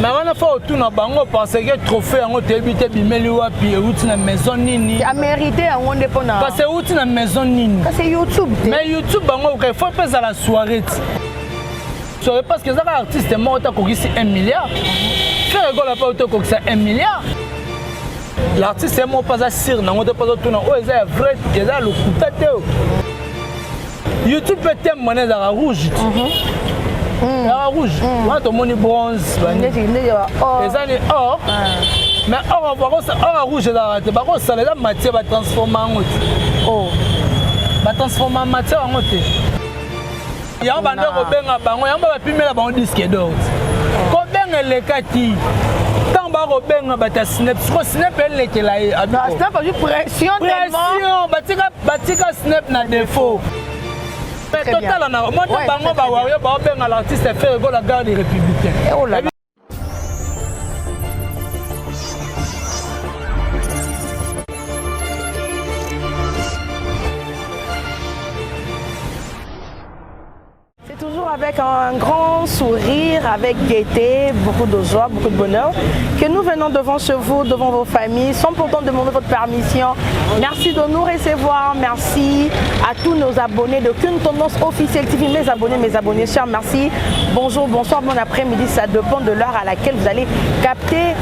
Mais on a fait autour de bango parce que trophée en hôtel bité bimeli wapi outi na maison nini. A mérité en onde pona. Parce que outi na maison nini. Parce que YouTube. Mais YouTube bango il faut pas à la soirée. Soirée parce que ça artiste est mort ko ici 1 milliard. Faire rigole pas auto ko 1 milliard. L'artiste est mort pas à sir na onde pas autour na o est vrai, il a le coup tête. YouTube peut être monnaie dans rouge. La rouge, on a monnaie bronze. Les années or. Mais or, or rouge, par contre, ça la matière va transformer en autre. Oh. Va transformer en matière en autre. Il y a un bandeur au ben à bango, il y a un peu de bango disque d'or. Quand ben les kaki, quand ba au ben à bata snap, snap elle est là. Snap a eu pression tellement. Batika snap na défaut. Mais total, moi, l'artiste fait rigolo la garde des républicains. Toujours avec un grand sourire, avec gaieté, beaucoup de joie, beaucoup de bonheur, que nous venons devant chez vous, devant vos familles, sans pourtant demander votre permission. Merci de nous recevoir, merci à tous nos abonnés de Qu'une Tendance Officielle TV, mes abonnés chers, merci. Bonjour, bonsoir, bon après-midi, ça dépend de l'heure à laquelle vous allez capter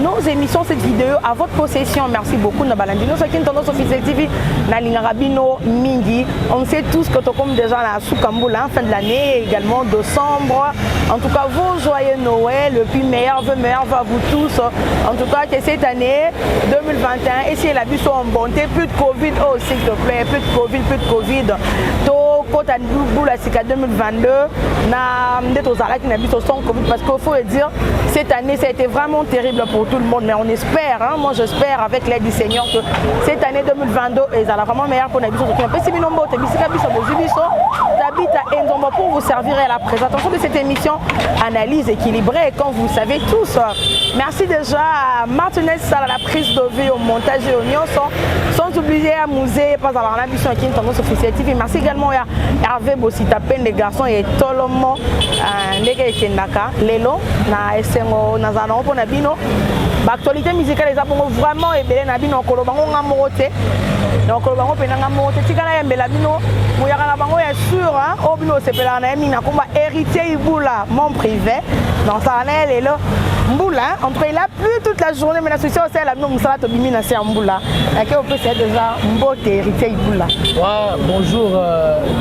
nos émissions, cette vidéo à votre possession. Merci beaucoup, Nabalandino, c'est Qu'une Tendance Officielle TV, Nalingarabino, Mingi. On sait tous que tu comme déjà à Soukamboula, fin de l'année. Également décembre. En tout cas, vos joyeux Noël, le plus meilleur à vous tous. En tout cas, que cette année 2021, essayez la vie soit en bonté, plus de Covid, oh s'il te plaît, plus de Covid. Quand tu as la CICA 2022, parce qu'il faut le dire, cette année, ça a été vraiment terrible pour tout le monde. Mais on espère, hein, moi j'espère avec l'aide du Seigneur que cette année 2022 est vraiment meilleure pour nous. Pour vous servir à la présentation de cette émission, analyse équilibrée, comme vous le savez tous. Merci déjà à Martinez à la prise de vue, au montage et au nion, sans oublier à Musée, pas à la mission qui est une tendance officielle TV. Merci également à Hervé Bossita, peine des garçons et Tolomo, Ndege Kendaka, Lelo, na Essengo, Nazano, Ponabino. L'actualité musicale est vraiment ébélée, Nabino, Kolobango, Ngamote. Donc, Kolobango, Penangamote, Tigana, Mbelabino, Mouyakana Bango est sûr, hein, Obino, c'est Pelanamina, comme héritier Iboula, mon privé. Donc, ça en est là. Mboula, entre il a plu toute la journée, mais la société aussi, elle a mis Moussala Tobimina, c'est Mboula. Et qu'on peut c'est déjà Mbote, héritier Iboula. Bonjour,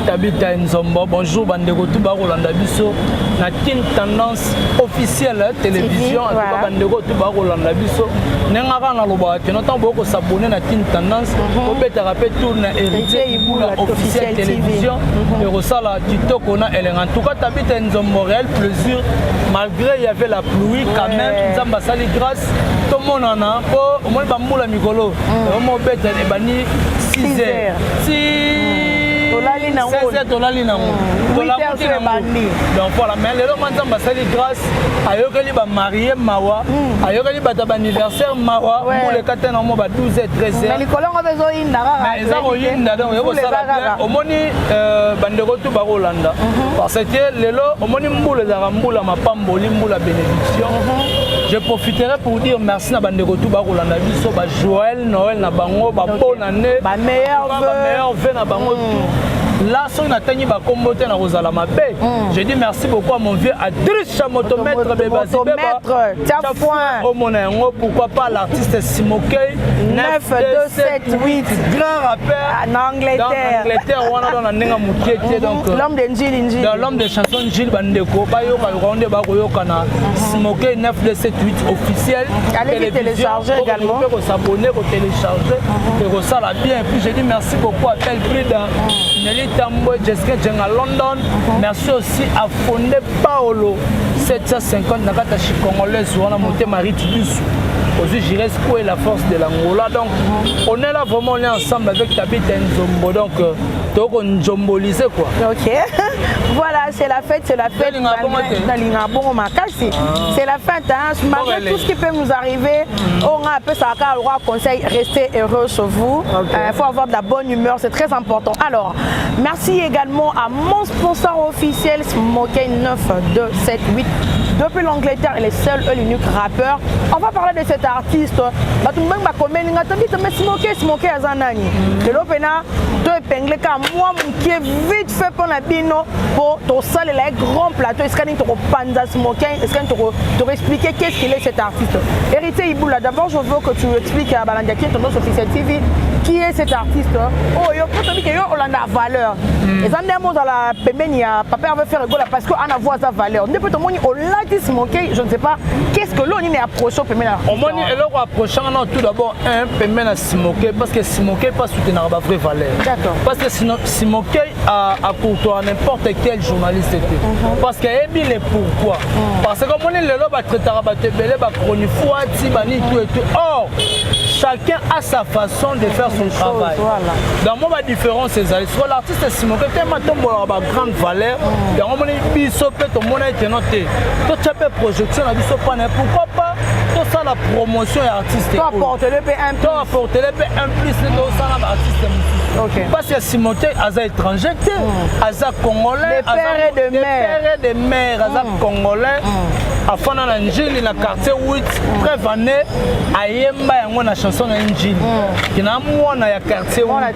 Tabita Nzombo, bonjour, Bandego Touba Rolanda Bisso. La tendance officielle télévision, en tout cas, Bandego Touba Rolanda Bisso. N'engara na loba, que nous avons beaucoup s'abonner à la tendance. On peut te rappeler tout na héritier Iboula officielle télévision. Et Rosala, Tito, qu'on a, en tout cas, Tabita Nzombo, réel plaisir, malgré il y avait la pluie, quand même. Nzamba sali grâce tout le monde en a au moins bamboula mikolo on bête les bani 6 heures si tolali na 16 heures tolali na donc voilà mais les gens nzamba sali grâce ayokeli ba marié mawa ayokeli ba anniversaire mawa pour les katana na mo ba 12 h 13 h mais les colons ont besoin d'indara mais ça oyinda donc yoko sala bien omoni bandeko tu ba Rolanda parce que lelo omoni mbula za mbula mapamboli mbula bénédiction. Je profiterai pour dire merci à Bandeko Touba Rolanda Bisso, Joël, Noël, na bango, bonne année, meilleur vœu na bango. Là, si on a tenu ma communauté na Rosala Mabé, je dis merci beaucoup à mon vieux Adriche Chamotomètre Bébazi Béba. Au Monengo, pourquoi pas l'artiste Simokei 9278, grand rappeur en Angleterre. On a dans la Nenga Moutié, donc l'homme de Gilles, l'homme de chansons Gilles Bandeko, Bayoka, Ronde Bagoyokana, Simokei 9278 officiel. Allez télécharger également. Vous pouvez s'abonner, vous télécharger et Rosala bien. Et puis je dis merci beaucoup à tel prix d'un Nelly Tambo, Jessica Djenga London. Merci aussi à Fondé Paolo 750 Nakatashi Congolaise où on a monté Marie Tibus. Aujourd'hui, je reste pour la force de l'Angola. Donc, on est là vraiment, on est ensemble avec Tabita Nzombo. Donc, on Nzombolisé quoi. Ok. Voilà, c'est la fête, c'est la fête. C'est la fête, hein. Malgré tout ce qui peut nous arriver, on a un peu ça à le conseil, restez heureux chez vous. Il faut avoir de la bonne humeur, c'est très important. Alors, merci également à mon sponsor officiel, Smokey 9278. depuis l'Angleterre, il est seul et l'unique rappeur. On va parler de cet artiste. Smoké Azanani. Le Lopena, tu épinglé comme moi, qui est vite fait pour la bino pour ton salle et grand plateau. Est-ce qu'il y a un panda Smoké? Est-ce qu'il y a expliquer qu'est-ce qu'il est cet artiste? Héritier Iboula, d'abord, je veux que tu expliques à Balandiaki, ton nom officiel TV, qui est cet artiste. Oh, il faut te dire qu'il y a valeur. Et ça, dans la Pemenia, papa veut faire rigolo parce qu'on a voix sa valeur. Depuis tout le monde, on l'a dit Smoké, je ne sais pas, qu'est-ce que l'on est approché au Pemenia? Au moins, il est approché tout d'abord un Pemenia Smoké parce que Smoké pas soutenir la vraie valeur. D'accord. Parce que sinon, Smoké a pour toi n'importe quel journaliste était. Parce qu'il est bien pourquoi. Parce que comme on est le lobe à traiter à Batebele, tout et tout. Or, chacun a sa façon de faire son travail. Voilà. Dans moi, la différence, c'est ça. Sur l'artiste Smoké, tellement de grande valeur. Dans moi, il y a tout le monde qui est noté. Tout le monde projection, pourquoi pas tout ça la promotion artistique. Tu apportes le P1+. Tu apportes le P1+, tout ça l'artiste. Parce que Smoké, il est étranger, il est congolais, il est père et de mère, il est congolais. Afin na njili na quartier 8 prévané ayemba yango na chanson na njili kina mwana ya quartier mwana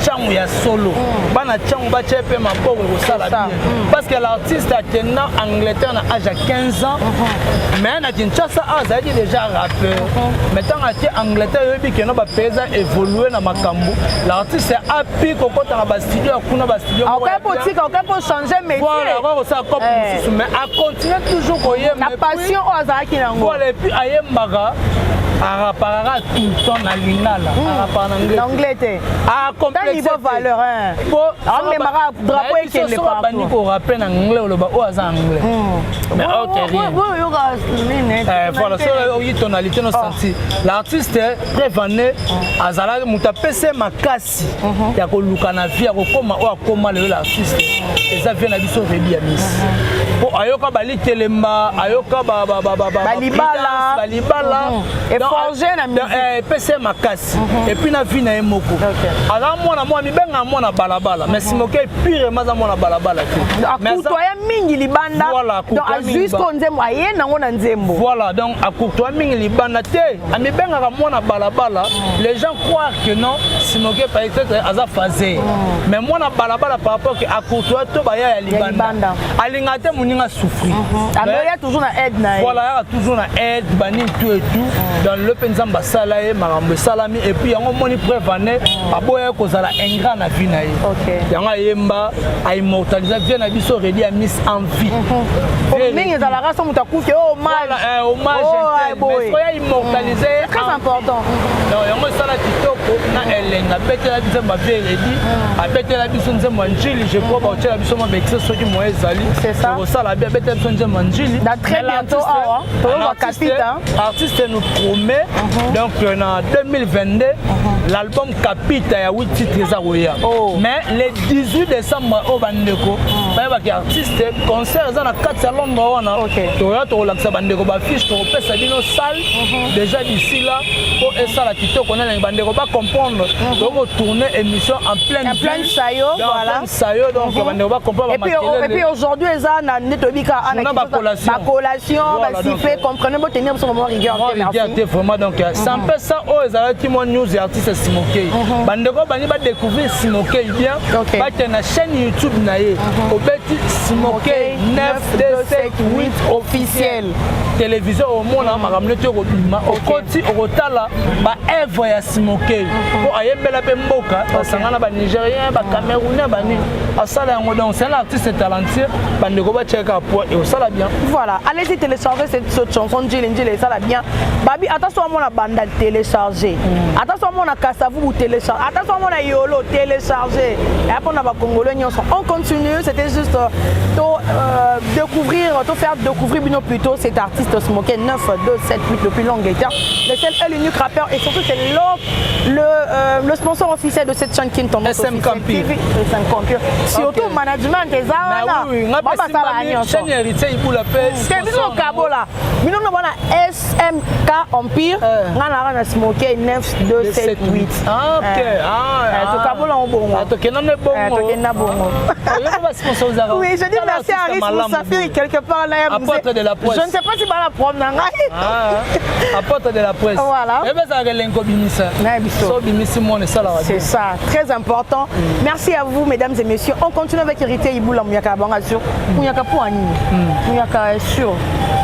changu ya solo bana changu ba chepe maboko ko sala bien parce que l'artiste a tenu en Angleterre na âge à 15 ans mais na Kinshasa a déjà rappeur maintenant à Angleterre yobi keno ba pesa évoluer na makambo l'artiste a pi kokota na ba studio kuna ba studio pour changer métier voilà ça comme mais a continuer toujours la passion aux Azaki Nango. Et puis Ayembaga a rapparera tout le temps dans l'Inala. En Angleterre. A complété niveau valeur. Mais Mara drapeau et qu'elle est pas. Bani ko rappel en anglais ou le bas ou en anglais. Mais ok rien. Voilà, ça y tonalité nos senti. L'artiste prévané azala mutapese makasi ya ko lukana via ko koma o akoma le l'artiste. Et ça vient na biso rebi amis. Pour ayoka bali telemba ayoka balibala et forger na musique pese makasi et puis na vie na emoko ala mwana mwa mibenga mwana balabala mais Smoké pire maza mwana balabala mais akutoya mingi libanda donc jusqu'au nzembo aye nango na nzembo voilà donc akutoya mingi libanda te amibenga ka mwana balabala les gens croient que non Smoké peut-être aza phasé mais mwana balabala par rapport que akutoya to baya ya libanda alingate muninga souffrir il y a toujours na aide na voilà il y a toujours na aide bani tout et tout dans le penzamba salaye marambe salami et puis yango moni prévané aboya kozala ingrat na vie na ye yango yemba a immortaliser vie na biso redi a mis en vie mingi za la race muta kufi hommage mais soya immortaliser c'est très important donc yango sala kitoko na elenga betela biso ba vie redi a betela biso nzembo njili je crois ba otela biso ma bexe soki mo ezali c'est ça sala bien betela biso nzembo njili très bientôt artiste nous promet donc en 2022 l'album Capita ya 8 titres za roya mais le 18 décembre au bandeko ba ki artiste concert za na 4 salons wana to laksa bandeko ba fiche to pesa bino salle déjà d'ici là pour essa la kitoko na bandeko ba comprendre donc tourner émission en pleine sayo voilà sayo donc bandeko ba comprendre et puis aujourd'hui ça na netobika ana collation ba siffler comprenez pas tenir sur moment rigueur merci vraiment donc sans peu ça qui mon news artiste Smoké bandeko bani ba découvrir Smoké bien ba na chaîne YouTube na ye obeti Smoké 9278 officiel télévision au monde na makamle to ko bima o koti o kotala ba œuvre ya Smoké pour ayembela pe mboka basangana ba Nigérien ba Camerounais bani asala yango donc c'est un artiste talentueux bandeko ba checker pour et osala bien voilà allez-y télécharger cette chanson Njili ça la bien babi attention à mon banda télécharger attention à mon Kasavu ou télécharger attention à mon Yolo télécharger et après on a Congolais on continue c'était juste découvrir tout faire découvrir bien plutôt cet artiste Smoké 9278 depuis l'Angleterre le seul et l'unique rappeur et surtout c'est le sponsor officiel de cette chaîne qui est ton SM Campir surtout management des chaîne héritier il la paix c'est bizarre Kabola nous avons SMK Empire ngana Smoké 9278 ok to Kabola on bon to kenane bongo to kenana bongo yo ba sponsor Oui, je dis merci à Aris Moussafiri quelque part là. Apôtre de la presse. Je ne sais pas si va la prendre. Apôtre de la presse. Voilà. C'est ça, très important. Merci à vous, mesdames et messieurs. On continue avec Héritier Iboula Mouyaka Bangasur. Mouyaka Pouani. Mouyaka sûr.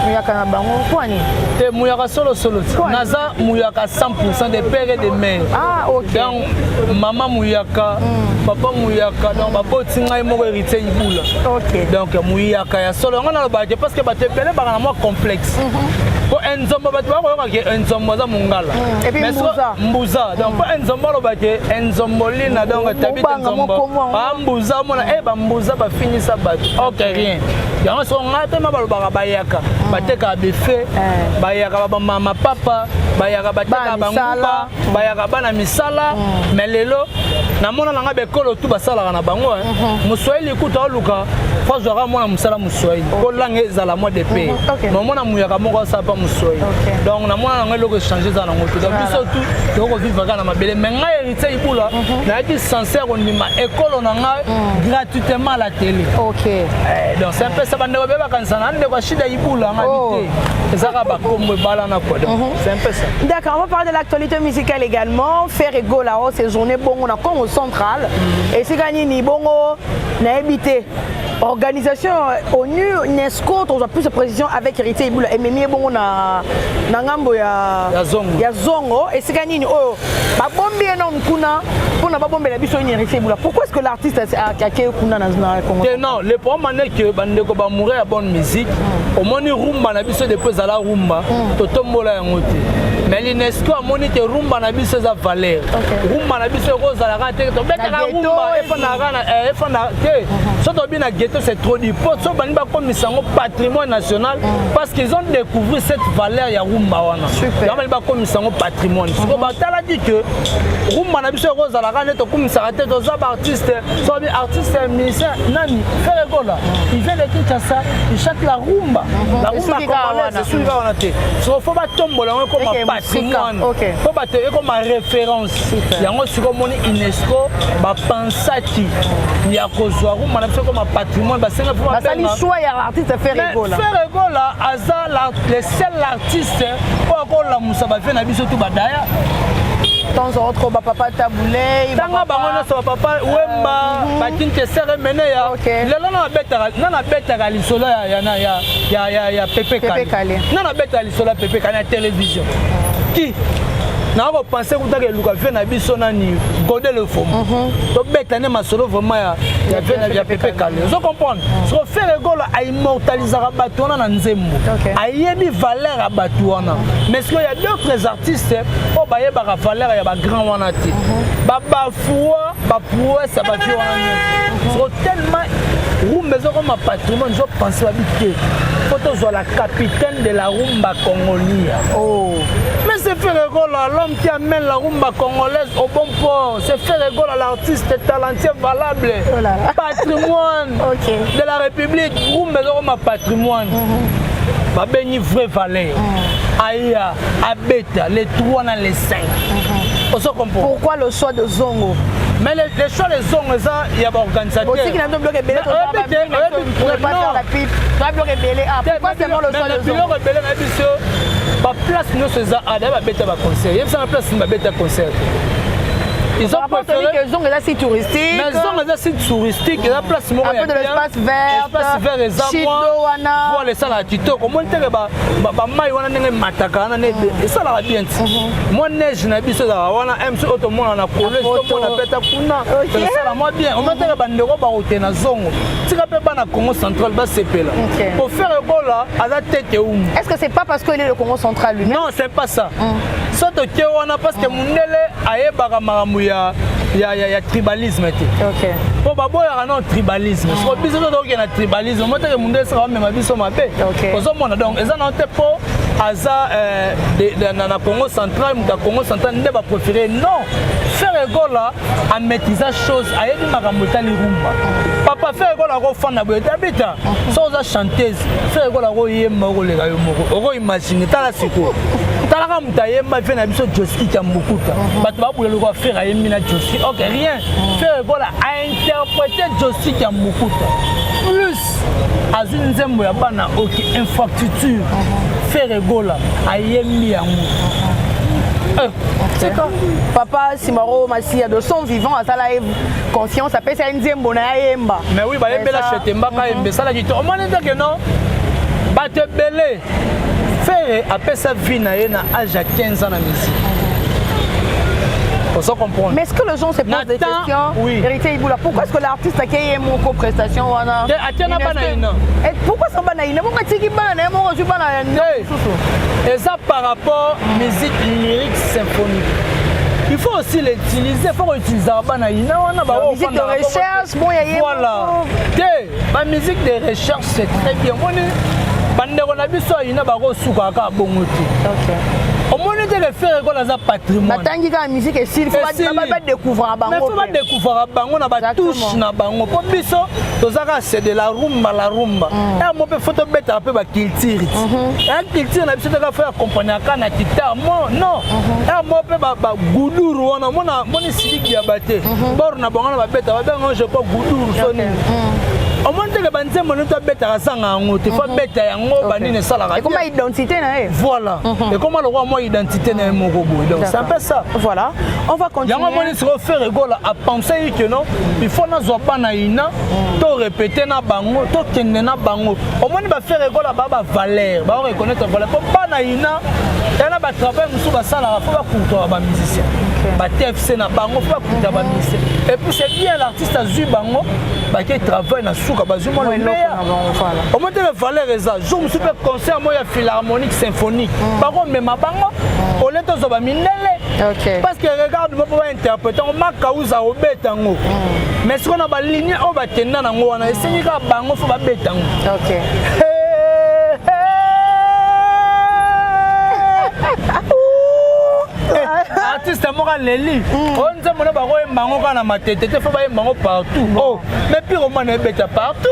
Mouyaka Nabango Pouani. Mouyaka solo. Naza Mouyaka 100% des pères et des mères. Ah, ok. Donc, maman Mouyaka, papa Mouyaka, donc papa Tinga et mon héritier Iboula. Ok. Donc, Mouyaka solo. On a le baguette parce que baguette est vraiment complexe. Pour un zombie, un zombie mungala. Et puis Mbouza. Donc, pour un zombie, un zombie, donc, t'habites un zombie. Mbouza, Mbouza, va finir sa batte. Ok, rien. Il y a un son matin, bayaka. Bateka befe, bayaka mama papa, bayaka bateka banguba, bayaka bana misala, mais lelo, na mona nanga bekolo tout basala na bango. Muswahili kuta luka, faut zora mona musala muswahili. Ko langue zala mo de paix. Mais mona muyaka moko sa pa muswahili. Donc na mona nanga loko changer za na ngoto. Donc biso tout, loko vivre na mabele. Mais nga héritier Iboula, na été sincère on ma école nanga gratuitement à la télé. OK. Donc c'est un peu ça bande beba kansana ndeko shida Iboula ngabité. C'est un peu ça. D'accord, on va parler de l'actualité musicale également. Faire égaux là-haut, ces journées bon, on a comme au central. Et c'est gagné ni bongo, n'a habité. Organisation ONU, UNESCO, on a plus de précision avec Héritier Iboula. Et même bon, on a Nangambo ya Zongo. Et c'est gagné ni oh, ba bombi non kuna, pour na ba bombi la biso ni Héritier Iboula. Pourquoi est-ce que l'artiste a caqué kuna na Congo? Non, le problème est que bandeko ba mourir à bonne musique. Au moins rumba na biso depuis à la rumba, totombola yangote. Mais l'UNESCO a moni que rumba na biso za valeur. Rumba na biso rose la rate, to beta rumba e fa na te. Soto bina ghetto c'est trop du pot, so bani ba comme sango patrimoine national parce qu'ils ont découvert cette valeur ya rumba wana. Ya bani ba comme sango patrimoine. So ba tala dit que rumba na biso rose la rate to comme ça rate to za artiste, so bi artiste musicien nani faire gola. Il vient de Kinshasa, il chante la rumba. La rumba congolaise, c'est celui on a été. So faut pas tomber là comme patrimoine. Faut pas te comme référence. Yango siko moni UNESCO ba pensaki ya kozwa rumba na biso comme patrimoine ba senga pour ça li choix ya l'artiste faire gola. Faire gola aza le seul artiste pour la musa ba fait na biso tout badaya. Temps en trop papa taboulé tanga bango so papa wemba bakinte sere mene ya lelo na beta lisolo ya Pepe Kale na beta lisolo ya Pepe Kale na télévision qui na ko penser que ta luka fait na biso nani Godel le fond to beta ne masolo vraiment ya Pepe Kale vous comprenez so faire golo a immortaliser bato na nzembo ayebi valeur a bato wana mais il y a d'autres artistes o baye ba valeur ya ba grand wana ti ba foua ba prouesse ça ba fi wana so tellement rumba zo comme patrimoine je pense la bité photo zo la capitaine de la rumba congolaise mais c'est faire golo l'homme qui amène la rumba congolaise au bon port c'est faire golo l'artiste talentueux valable patrimoine de la République rumba zo comme patrimoine ba béni vrai valeur aya abeta les 3 dans les 5 pourquoi le choix de Zongo? Mais les choix de Zongo ça il y a pas organisateur aussi qui n'a pas bloqué belé on ne pas faire la pipe pas bloqué belé pourquoi seulement le choix de Zongo belé na biso ba place nous c'est ça ada ba beta ba concert il y a ça place ba beta concert ils ont préféré que Zongo est assez touristique mais Zongo est assez touristique il y a place mo un peu de l'espace vert et voir les salles à Tito comment te ba mai wana ndenge mataka na ne ça la bien moi neige na biso za wana MC auto mona na collège to mona beta kuna ça la moi bien on te ba ndeko ba route na Zongo tika pe ba na Congo central ba sepela pour faire gola aza tete est-ce que c'est pas parce qu'il est le Congo central lui non c'est pas ça ça to ke wana parce que mundele ayebaka maramu ya tribalisme te po baboyaka non tribalisme so biso totoki na tribalisme mo teke mundele saka bamema biso mabe ozomona donc eza na te po aza na Congo central muta Congo central nde bapréféré non faire gola a maîtriser chose ayebi makambo etali rumba papa faire gola akofanda boye tabita so oza chanteuse faire gola akoyemba okoleka yo moko okoimagine tala sikoyo talaka mutu ayemba fe na biso Joski Kambukuta bato babula loko faire ayembi na Joski ok rien faire gola a interprété Joski Kambukuta plus azwi nzembo ya bana oki infrastructure faire gola ayembi yango. Papa Simaro Massia de son vivant à la conscience appelle ça nzembo na yemba. Mais oui, ba yembela chete mbaka yembe sala ki to. O moni que non ba te belé faire appelle ça vie na ye na âge à 15 ans na musique. Faut comprendre. Mais est-ce que les gens se posent des questions? Oui. Héritier Iboula, pourquoi est-ce que l'artiste a créé mon co-prestation? Et pourquoi ça va naïna? Pourquoi tu dis bana? Moi je suis pas et ça par rapport à la musique lyrique symphonique. Il faut aussi l'utiliser, il faut utiliser la musique de recherche. Bon, voilà. La musique de recherche c'est très bien. Pendant qu'on a vu ça, il y a un au moins de faire un patrimoine. Matangi ka musique et s'il faut pas découvrir bango. Mais faut pas découvrir bango na ba touche na bango. Pour biso tozaka c'est de la rumba la rumba. Et mo pe photo beta pe ba culture. Un culture na biso ka faire accompagner kana guitare. Non. Et mo pe ba guduru wana mona moni siliki ya bate. Bor na bango na ba beta ba bango je ko guduru soni. Au moins que banze mo to beta sanga ngo te faut beta yango banine sala ka. Et comment identité na e? Voilà. Et comment le roi moi identité na mon robot. Donc c'est un peu ça. Voilà. On va continuer. Yango moni se faire rigola à penser que non, il faut na zo pa na ina, to répéter na bango, to kende na bango. Au moins ba faire rigola ba valeur, ba reconnaître valeur. Pour pas na ina, yana ba travail musu ba sala, faut ba couto ba musicien. Ba TFC na bango, faut ba couto ba musicien. Et puis c'est bien l'artiste a zu bango, ba qui travaille na souka ba zu mo le meilleur. Au moins de valeur eza, jour musu pe concert moi ya philharmonique symphonique. Ba ko même bango, au lieu de zo ba minele. OK. Parce que regarde moi pour interpréter on maka uza obetango. Mais ce qu'on a ba ligne o ba tenda nango wana, esengi ka bango faut ba betango. OK. Artiste moral Leli on dit mon ba ko bango kana matete te faut ba bango partout. Oh mais puis on m'a beta partout.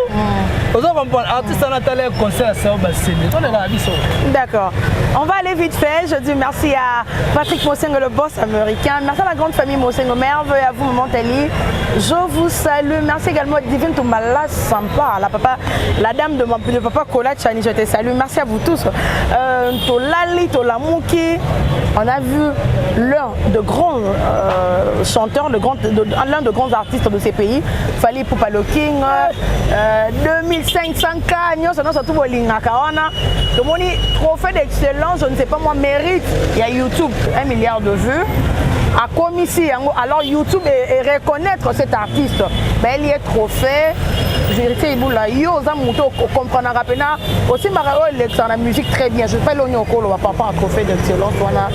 Vous comprenez, artiste en attendant le concert c'est au bassin. On est là biso. D'accord. On va aller vite fait. Je dis merci à Patrick Mosengo, le boss américain. Merci à la grande famille Mosengo Merve et à vous Maman Tali. Je vous salue. Merci également à Divine Toumala Sampa, la dame de papa Kola Chani. Je te salue. Merci à vous tous. Tolali, Tolamouki. On a vu l'un de grands chanteurs, l'un de grands artistes de ces pays. Fali Poupalo King, 2500 canons, ça nous a tout volé. Le moni trophée d'excellence, je ne sais pas moi, mérite. Il y a YouTube, 1 milliard de vues. À commissi, alors YouTube et reconnaître cet artiste, ben il y a trophée. Vérité Iboula, yo zamuto comprendre rapena aussi marao la musique très bien. Je fais l'oignon colo papa un trophée d'excellence voilà.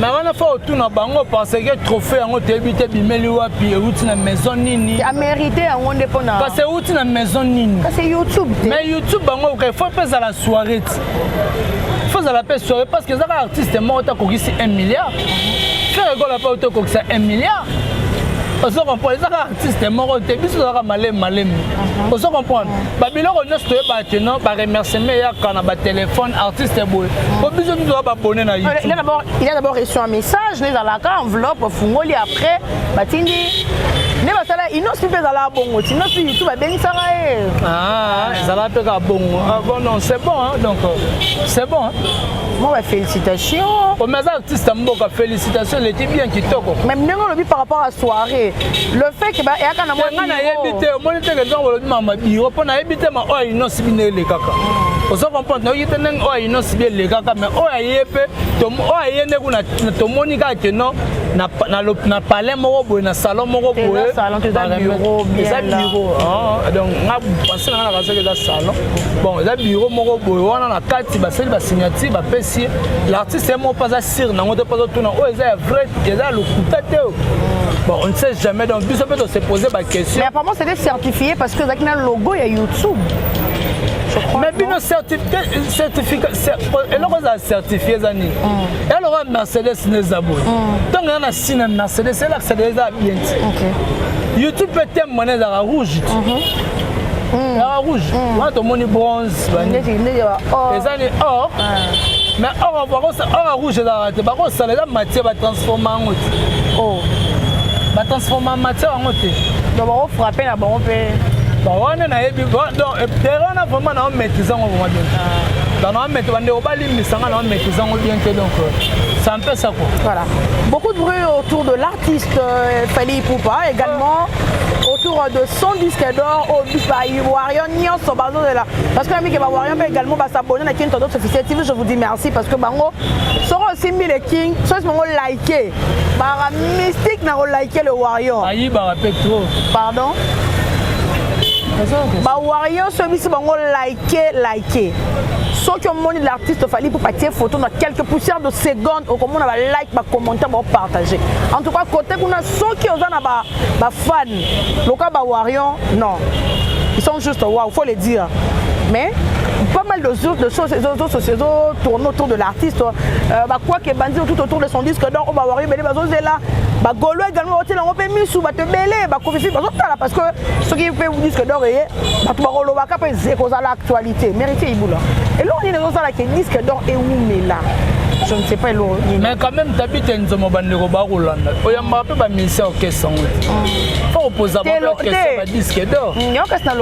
Mais on a fait autour na bango parce que trophée en débité bimeli wapi outi na maison nini. A mérité en dépendant. Parce que outi na maison nini. C'est YouTube. Mais YouTube bango il faut faire la soirée. Il faut la paix soirée parce que ça artiste mort ta kokisi 1 milliard. Faire rigole pas auto kokisa 1 milliard. Vous comprenez, les artistes morts, ils sont malem. Vous comprenez, Babylon, on a remercié quand on a téléphone, artiste boy. Il a d'abord reçu un message, il a la enveloppe, fungoli après, batindi. Il n'ose plus faire la bongo, il n'ose plus YouTube à Ben Saraé. Ah, ça va faire la bongo. Bon, non, c'est bon, donc c'est bon. Moi, félicitations. Pour mes artistes, félicitations, les types bien qui toquent. Même nous, par rapport à la soirée, le fait que il y a quand même l'artiste est mon pas assir, on ne pas tout vrai, bon, on ne sait jamais, donc on peut se poser la question. Mais apparemment c'était certifié parce que avec le logo il y a YouTube. Mais bien certificat, elle aura certifié Zani. Elle aura Mercedes Nezabo. Donc on a signé Mercedes, c'est là que c'est déjà bien. YouTube peut être monnaie à rouge. La rouge, moi ton monnaie bronze. Les années or. Mais or rouge là, tu vas ça les matière va transformer en autre. Oh. Va transformer en matière en autre. Donc on frapper là, on peut bawana na yebi donc terrain na vraiment na maîtriser on vraiment bien dans na mettre bande obali misanga na maîtriser on bien donc c'est un peu ça quoi. Voilà, beaucoup de bruit autour de l'artiste Fally Ipupa, également autour de son disque d'or au but par Ivoirian nyonso bazo de là parce que ami que Ivoirian peut également s'abonner à Kinto d'autres officiels TV. Je vous dis merci parce que bango sera aussi mis les king soit bango liker bara mystique na liker le Ivoirian ayi ba trop pardon ba Ivoirian celui-ci bango liker ceux qui ont monté l'artiste Fally Ipupa tirer photo dans quelques poussières de secondes au comment on va like ba commenter ba partager en tout cas côté qu'on a ceux qui ont ba fan le cas ba Ivoirian non ils sont juste waouh faut le dire mais pas mal de choses tournent autour de l'artiste quoi que bandi tout autour de son disque d'or ba Ivoirian bele bazo zela ba golo également au télé on peut misu ba te belé ba kofifi bazo tala parce que ceux qui fait disque d'or et ba to ba golo ba ka pe zeko za l'actualité mérité ibula et là on est dans ça là que disque d'or et où mais là je ne sais pas l'eau mais quand même t'habites en zomo bandeko ba rolanda oyamba pe ba ministère orchestre faut opposer ba orchestre ba disque d'or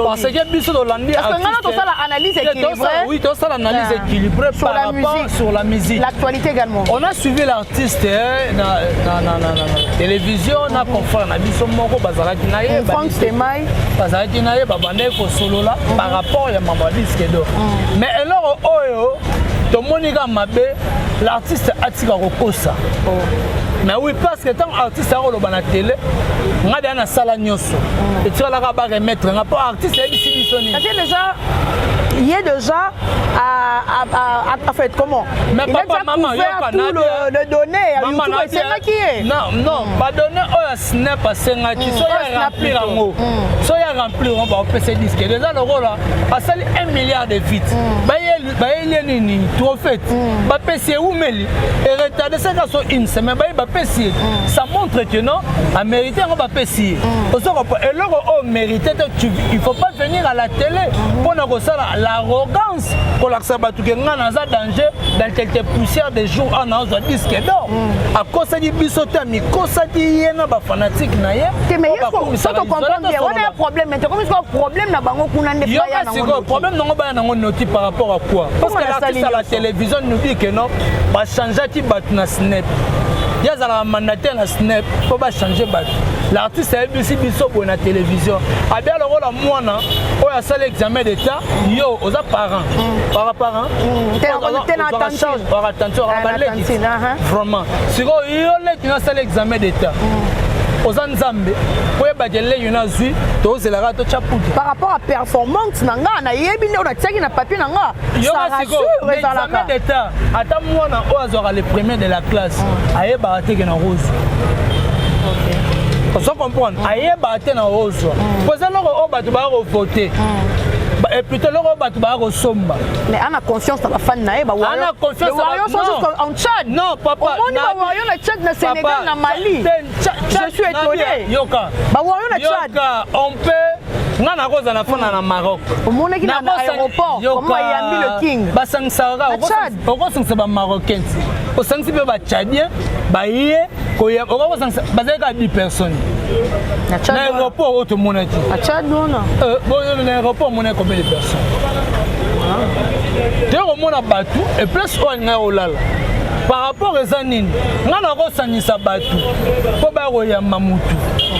parce que biso d'Hollande parce que on a ça la analyse équilibrée oui tout ça l'analyse équilibrée par rapport sur la musique l'actualité également on a suivi l'artiste na télévision na confrère na biso moko bazalaki na ye Franck Stemai bazalaki na ye ba bande ko solo là par rapport ya mama disque d'or mais alors oyo to monika mabe l'artiste atika kokosa mais oui parce que tant artiste a roloba na télé nga dia na sala nyoso et tu la ka ba remettre nga pour artiste et ici bisoni parce que déjà il est déjà à fait comment mais il papa maman yo tout le données à YouTube c'est ça qui est non pas donner au snap senga qui so ya remplir ngo so ya remplir on va passer disque déjà le rôle a sali 1 milliard de feet ba yeli nini trop fait ba passer où meli et retarder ça so une semaine ba passer ça montre que non a mérité on va passer et là on mérité il faut pas venir à la télé pour na kosala l'arrogance pour l'accepter tout que ngana za danger dans quelques poussières des jours en a disque d'or à cause du bisoté mi kosa di yena ba fanatique na ye mais ça te comprendre bien on a un problème mais comme est-ce que problème na bango kuna ne pas ya na problème non ba na noti par rapport à quoi parce que l'artiste à la télévision nous dit que non ba changer ti bat na snap ya za la mandataire na snap faut ba changer bat l'artiste a ABC biso pour la télévision a bien le rôle à moi na o ya sala examen d'état yo aux parents parents attention vraiment si yo le qui na sala examen d'état aux nzambe pour bagele yuna zui to zelaka to chaputi par rapport à performance nanga na yebi ne ona tiaki na papier nanga ça rassure examen d'état ata mwana o azora le premier de la classe ayeba ateke na rose on se comprend ayeba ate na rose poser loko o batu ba voter et plutôt le robot ba somba mais on a confiance dans la fan na ba on a confiance en Tchad non papa on va voir na Tchad na Sénégal na Mali je suis étonné yoka ba voir na Tchad on peut na koza na fona na Maroc au monde qui na aéroport comment il a mis le king ba sangsara au sangsa ba marocain au sangsi ba tchadien ba yé ko ya au sangsa ba zeka 10 personnes na aéroport au tout monde à Tchad non bon na aéroport mon combien de personnes dès au monde a battu et plus on a olala par rapport aux anines ngana ko sanisa batu po ba ko ya mamutu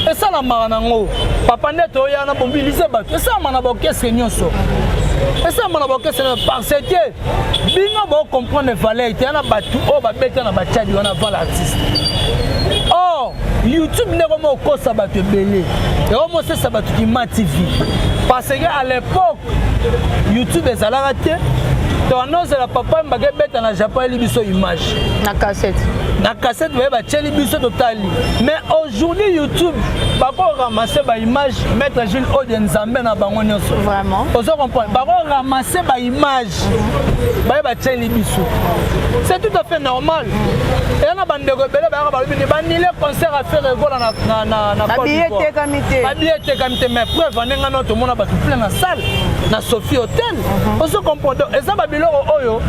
et ça la maranango papa neto ya na mobiliser batu et ça mana ba kese nyonso et ça mana ba kese parce que bino ba comprendre valeur et na batu o ba beta na ba tchadi wana va l'artiste oh YouTube ne vraiment kosa batu belé et au moins ça batu qui ma TV parce que à l'époque YouTube est à la raté tu annonces la papa mbaga beta na Japon libiso image na cassette ouais ba tcheli biso totali mais aujourd'hui YouTube ba ko ramasser ba image mettre Jules Odienzambe na bango nyonso vraiment on se comprend ba ko ramasser ba image ba tcheli biso c'est tout à fait normal et na bande ko bele ba ba bini banile concert à faire école na billet kamité mais preuve ndenga no to mona ba tout plein na salle na Sophie Hotel on se comprend et ça ba biloko oyo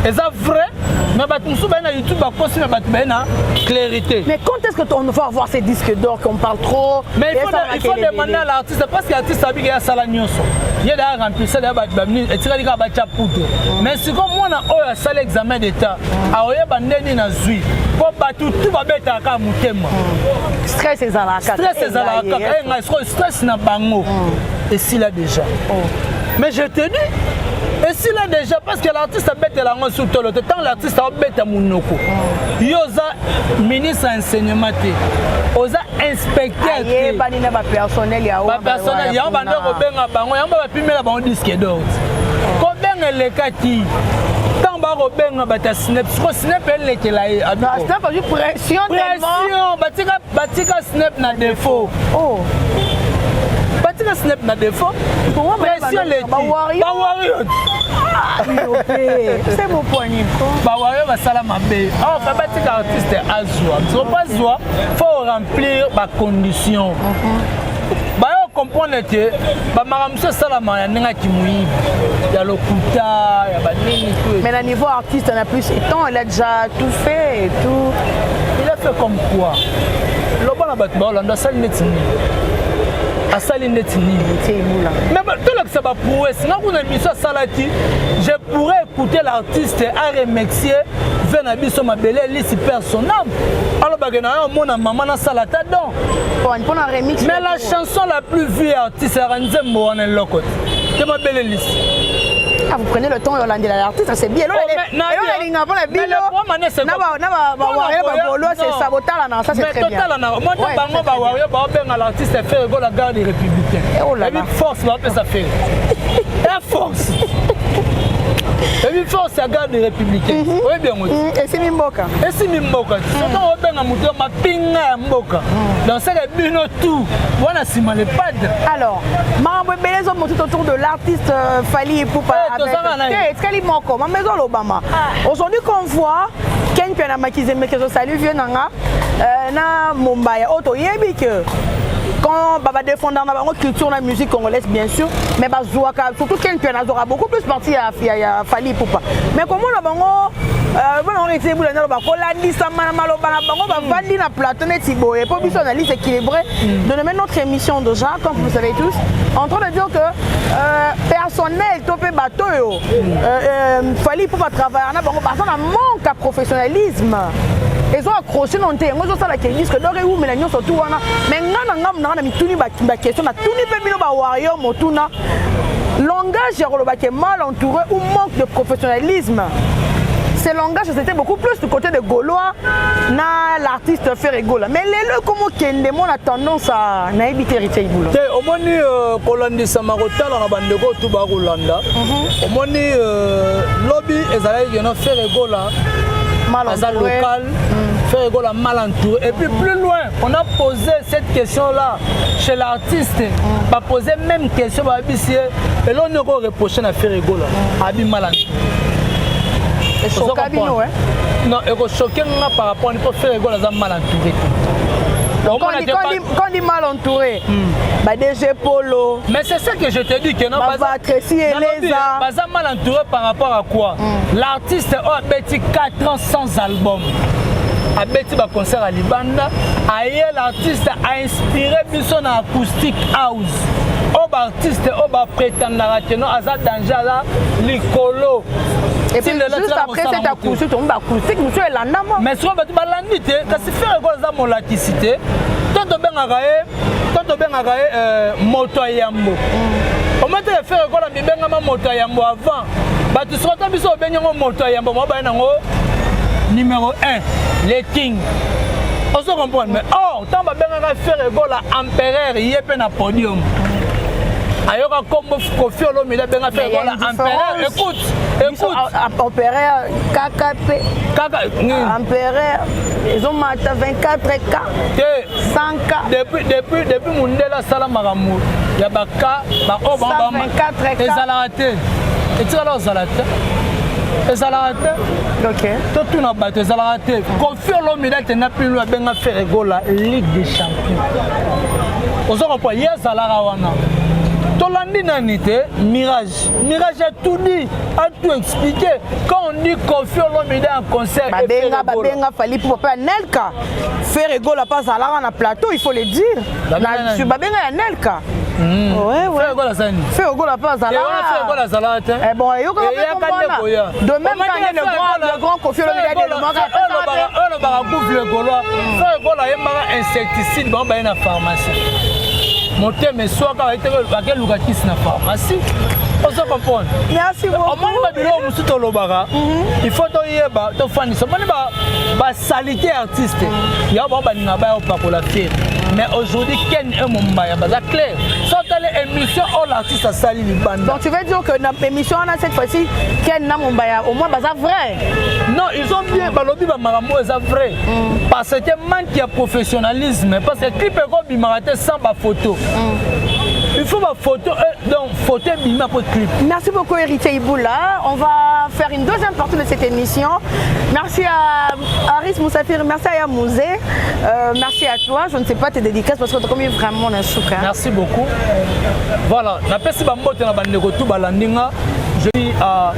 eza vrai mais bato mosusu baye na YouTube bakosi mais bato baye na clarité. Mais quand est-ce qu'on va avoir ces disques d'or qu'on parle trop? Mais il faut demander à l'artiste parce que l'artiste a dit qu'il y a sala nyonso. Il y a d'ailleurs rempli ça d'ailleurs et tu vas dire bacha poudre. Mais si comme moi na oyo sala examen d'état, a oya bandeni na zui. Pour bato tout va beta ka mutema. Stress ezalaka. Stress ezalaka. Stress na bango. Et si là déjà. Mais je te dis et si là déjà, parce que l'artiste a bêté la main sous tout le temps, l'artiste a bêté mon noko. Yosa ministre enseignement, osa inspecteur. Aïe, banina ba personnel ya. Ba personnel ya ba ndoko benga bango, ya ba pimela ba disque d'or. Ko benga le kati. Tant ba ko benga bata snap, ko snap elle ke la e. Non, snap pas pression tellement. Pression, batika snap na défaut. Oh. Batika snap na défaut. Pour moi, pression le ba warrior. C'est mon point. Bawayo va salamabe. Oh, fait batika artiste azwa. Tu pas azwa, faut remplir ba condition. Ba yo comprendre que ba maramso salama ya ninga kimuibi. Ya lokuta, ya ba nini tout. Mais à niveau artiste, on a plus étant, il a déjà tout fait et tout. Il a fait comme quoi? Loba na bat ba Hollande sali netini. Asali netini. Mais tout le que ça va prouver, sinon on a mis ça salati, je pourrais écouter l'artiste à remercier Venabiso Mabele liste personnelle. Alors bagana mon maman na salata donc. Pour un remix. Mais la chanson la plus vue artiste c'est Ranzembo en lokot. Que Mabele liste. Ah, vous prenez le temps de l'artiste, c'est bien. C'est très bien. L'artiste fait la garde des républicains. Et force va faire ça faire. La force. Et force la garde des républicains. Oui bien oui. Et c'est Mimboka. Et c'est Mimboka. C'est quand on benga muto ma pinga Mboka. Dans ce bino tout. Voilà si mal pas. Alors, Mambo Belezo monte autour de l'artiste Fally Ipupa. Aujourd'hui qu'on voit Ken Pianama qui aime que je salue vieux nanga na Mumbai auto yebi que quand Baba défendant la culture la musique congolaise bien sûr mais bazouaka surtout Ken Pianama aura beaucoup plus parti à Fally Ipupa mais comment la bango on était boule na ba kolandi samana maloba na bango ba vandi na plateau net boye pour biso analyse équilibrée de nommer notre émission déjà comme vous le savez tous en train de dire que personnel topé bateau yo Fally Ipupa travailler na bango parce qu'on a manque à professionnalisme ils ont accroché dans terre ils ont ça la disque donc où mais la surtout wana mais ngana na mituni ba question na tuni pe bino ba warrior motuna langage ya koloba ke mal entouré ou manque de professionnalisme. Ce langage c'était beaucoup plus du côté de Gaulois na l'artiste Ferregola mais les le comme kende mon a tendance à na éviter Ritaibulo te omoni kolandi samarota na bandeko tout ba Rolanda omoni lobby ezali no Ferregola mal local Ferregola mal entouré et puis plus loin on a posé cette question là chez l'artiste pas poser même question ba bisier et l'on ne reprocher na Ferregola abi mal entouré. Et Chocabino, hein? Non, et choqué par rapport à faire égal à mal entouré. Quand on dit mal entouré, bah DG Polo. Mais c'est ça que je te dis que non, pas mal entouré par rapport à quoi? L'artiste a bâti 4 ans sans album. A bâti un concert à Libanda. Ailleurs, l'artiste a inspiré son acoustique house. Au artiste, au prétendant que non, Azad Danjala, Licolo. Et puis juste après cette acoustique, on va acoustique, monsieur est là. Mais si on va te balancer, quand c'est faire quoi mon laticité, tant de bien à moto yambo. On m'a fait faire quoi la bien moto yambo avant. Bah tu seras tant bisous bien moto yambo, moi bah nango numéro 1, les kings. On se comprend mais oh tant bah bien à faire quoi la empereur y est peine à podium. Ailleurs comme Kofi Olomide ben a fait voilà empereur écoute empereur KKP empereur ils ont maté 24K 100K depuis Mundela Salamaramu il y a baka ba o ba 24K ezalate et tu alors ezalate OK tout na bato ezalate Kofi Olomide tena plus loin ben a fait gola Ligue des Champions aux autres pas hier salara wana Tolandi Nanite, Mirage. Mirage a tout dit, a tout expliqué. Quand on dit Koffi Olomide en concert, Babenga fallait pour pas Nelka. Faire Egola pas à la plateau, il faut le dire. Je suis Babenga Nelka. Ouais. Faire Egola pas à la. Eh bon, de même quand le grand Koffi Olomide de insecticide dans la pharmacie. Mon thème est soit quand il y a une pharmacie. On se comprend. Merci beaucoup. Il faut que salité artiste. Il y a pas la fière. Mais aujourd'hui, Ken est mon bail, c'est clair. Sans telle émission, l'artiste a sali les bandes. Donc tu veux dire que dans l'émission, cette fois-ci, Ken est mon bail, au moins, c'est vrai. Non, ils ont bien balobi Marambo, c'est vrai. Parce que manque de professionnalisme. Parce que le clip est comme Bimarate sans ma photo. Il faut ma photo, donc photo bima pour clip. Merci beaucoup Héritier Iboula. On va faire une deuxième partie de cette émission. Merci à Aris Moussafir, merci à Yamouzé, merci à toi. Je ne sais pas tes dédicaces parce que tu as commis vraiment un souk. Merci beaucoup. Voilà, la personne qui m'a dit je dis à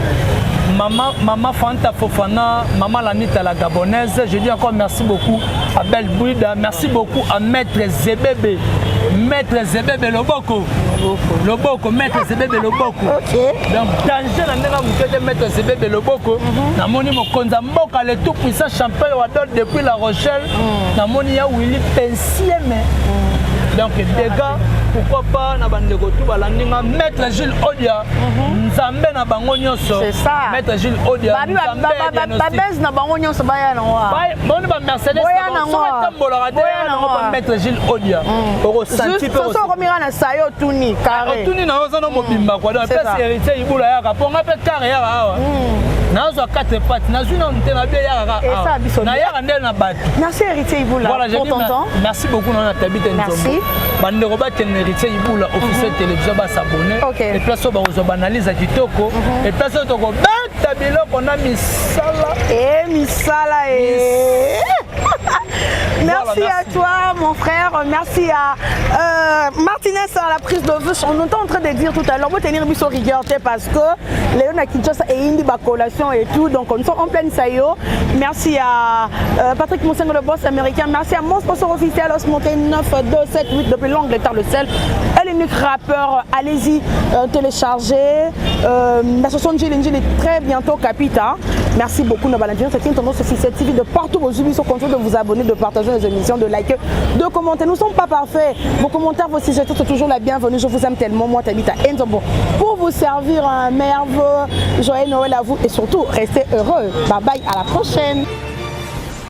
Maman Fanta Fofana, Maman Lanita la Gabonaise, je dis encore merci beaucoup à Belle Bouida, merci beaucoup à Maître Zebebe. Maître Zebebe Loboko. Loboko, Maître Zebebe Loboko. Donc, danger dans le Maître Zebebe Loboko. Namoni Mokonza Mboka, le tout puissant champion Wadol depuis La Rochelle. Namoni ya Willy Pensieme. Donc, des gars, pourquoi pas Maître Gilles Odia, Nzambe na bango nyonso. C'est ça. Maître Gilles Odia. Babez na bango nyonso baya na wa. Bon ba Mercedes na Maître Gilles Odia. Oro senti pe. So komira na sayo tuni carré. Tuni na ozana mobimba kwa donc pesa héritier ibula ya ka ponga pe carré ya awa. Nazo 4 pattes, nazo na ntena bien ya ka. Na ya ndel na bat. Merci héritier Iboula pour ton temps. Merci beaucoup na tabite nzombo. Merci. Bande roba ten héritier Iboula officiel télévision ba s'abonner. Et place ba ozo banaliser kitoko. Et place to ko beta biloko na misala. Misala Merci à toi mon frère, merci à Martinez à la prise de vue. On était en train de dire tout à l'heure, vous tenir mis sur rigueur parce que Léon a Kinshasa et Indi collation et tout, donc on est en pleine saillo. Merci à Patrick Moussengo le boss américain, merci à mon sponsor officiel Osmonté 9278 depuis l'Angleterre le sel. Elle est unique rappeur, allez-y télécharger. L'association Njili est très bientôt capita. Merci beaucoup Nabalandino, c'est une tendance officielle TV de partout vos subis sont contents de vous abonner, de partager les émissions, de liker, de commenter. Nous ne sommes pas parfaits. Vos commentaires, vos suggestions sont toujours la bienvenue. Je vous aime tellement, moi t'habite à Nzombo. Pour vous servir un merveilleux joyeux Noël à vous et surtout restez heureux. Bye bye, à la prochaine.